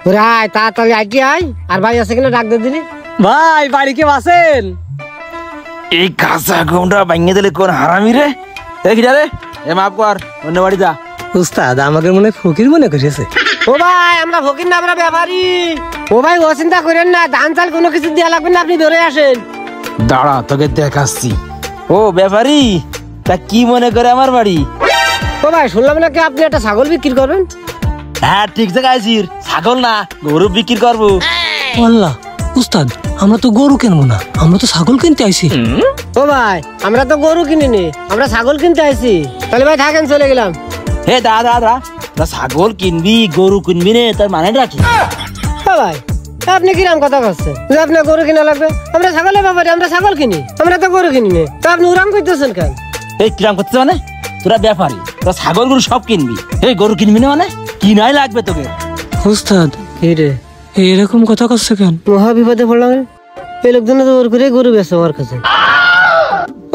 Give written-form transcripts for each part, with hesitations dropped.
ওরে আয় তাড়াতাড়ি আইটি আয়। আর ভাই আছে কিনা ডাক দে দিনি। ভাই বাড়ি কে আছেন? এই কাঁচা ঘুমটা ভাঙিয়ে দিলে কোন হারামি রে? রে এ মাফ কর, অন্য বাড়ি যা। উস্তাদ আমাকে মনে ফকির মনে করেছে। ও ভাই আমরা ফকির না, আমরা ব্যাপারী। ও ভাই ও চিন্তা করেন না, ধান চাল কোনো কিছু দেওয়া লাগবে না, আপনি ধরে আসেন। দাঁড়া তোকে দেখাচ্ছি। ও ব্যাপারী, তা কি মনে করে আমার বাড়ি? ও ভাই শুনলাম নাকি আপনি একটা ছাগল বিক্রি করবেন? হ্যাঁ ঠিক জায়গায় আছিস, ছাগল না গরু বিক্রি করবো। আল্লাহ উস্তাদ, আমরা তো গরু কিনবো না, আমরা তো ছাগল কিনতে আইছি। ও ভাই আমরা তো গরু কিনিনি, আমরা ছাগল কিনতে আইছি। তাহলে ভাই থাকেন, চলে গেলাম। হে দাদা ছাগল কিনবি গরু কিনবি নে, তার মানে রাখি। ও ভাই আপনি কিরাম কথা করছেন যে আপনার গরু কিনা লাগবে? আমরা ছাগলের ব্যাপারে, আমরা ছাগল কিনি, আমরা তো গরু কিনি নে। তো আপনি উড়াম করতেছেন কেন? এই কিরাম করতে মানে? তোরা ব্যাপারী, তোরা ছাগল গরু সব কিনবি, এই গরু কিনবি না মানে? কিনাই লাগবে তোকে। উস্তাদ কি রে এরকম কথা করছে কেন? মহা বিপদে পড়লাম। এই লোকজন তো ওর করে গরু বেছে আমার কাছে।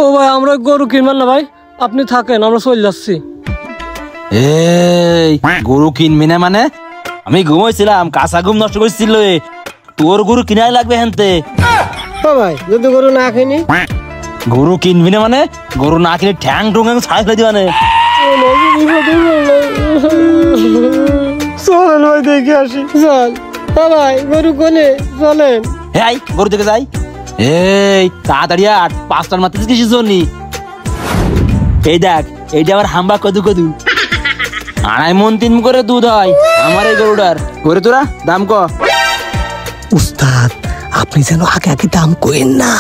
ও ভাই আমরা গরু কিনবেন না ভাই, আপনি থাকেন, আমরা চলে যাচ্ছি। এই গরু কিনবি না মানে? আমি ঘুমাইছিলাম, কাঁচা ঘুম নষ্ট করছিল। তোর গরু কিনাই লাগবে হেনতে। ও ভাই যদি গরু না কিনি? গরু কিনবি না মানে? গরু না কিনে ঠ্যাং ঠুং ছাড় ফেলে দিবা। চলেন ভাই দেখে আসি। চল ও ভাই গরু কোনে, চলেন। হ্যাঁ গরু দেখে যাই। এই তাড়াতাড়ি 5টার মাত্র কিসের জন্য? এই দেখ এইটা আমার হাম্বা কদু কদু, 2.5 মণ 3 করে দুধ হয় আমার এই গরুটার। করে তোরা দাম ক? উস্তাদ আপনি যেন আগে আগে দাম কইেন না,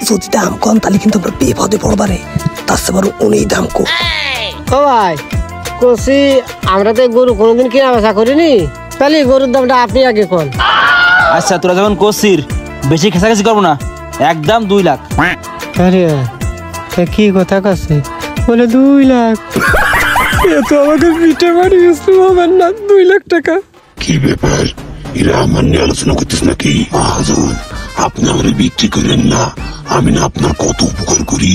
যদি দাম কম তাহলে কিন্তু আমরা বিপদে পড়বারে। তার চেয়ে উনি দাম কম। ও ভাই কষি আমরা তো গরু কোনোদিন কিনা বেচা করিনি, তাহলে গরুর দামটা আপনি আগে কোন। আচ্ছা তোরা যখন করছিস বেশি খেসাখেসি করবো না, একদম 2 লাখ। আরে কি কথা কাছে বলে 2 লাখ? এ তো আমাকে পিঠে বাড়ি গেছিল হবে না, 2 লাখ টাকা। কি ব্যাপার, এরা আমার নিয়ে আলোচনা করতেছ নাকি? মহাজন আপনি আমার বিক্রি করেন না, আমি না আপনার কত উপকার করি,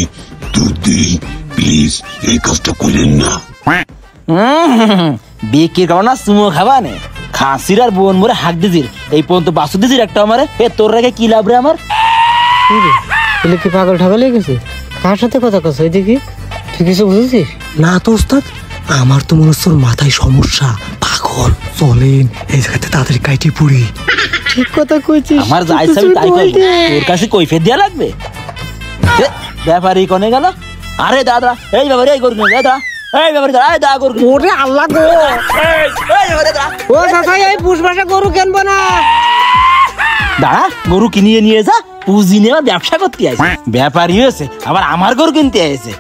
দুধ দিই, প্লিজ এই কাজটা করেন না। বিক্রি করবো না, চুমো খাবা নে? খাসির আর বোন মরে হাক দিজির, এই পর্যন্ত বাসু দিজির একটা আমারে। এ তোর রেখে কি লাভ রে আমার? কি পাগল ঠাগল হয়ে গেছে? কার সাথে কথা কস? ওই দেখি তুই কিছু বুঝেছিস না তো উস্তাদ, আমার তো মনে হচ্ছে ওর মাথায় সমস্যা, পাগল। চলেন এই জায়গাতে তাড়াতাড়ি কাইটি পড়ি। ঠিক কথা কইছিস, আমার যাই আমি তাই করবো, তোর কাছে কৈফিয়ত দেয়া লাগবে? ব্যাপারী কোনে গেল? আরে দাদা এই ব্যাপারী, এই গরু দাদা, এই ব্যাপারী দাদা, এই দা গরু। ওরে আল্লাহ গো, ও চাচা এই পুষ মাসে গরু কিনবো না। দাঁড়া গরু কিনিয়ে নিয়ে যা, পুঁজি নিয়ে ব্যবসা করতে আসে। ব্যাপারী হয়েছে আবার আমার গরু কিনতে আসে।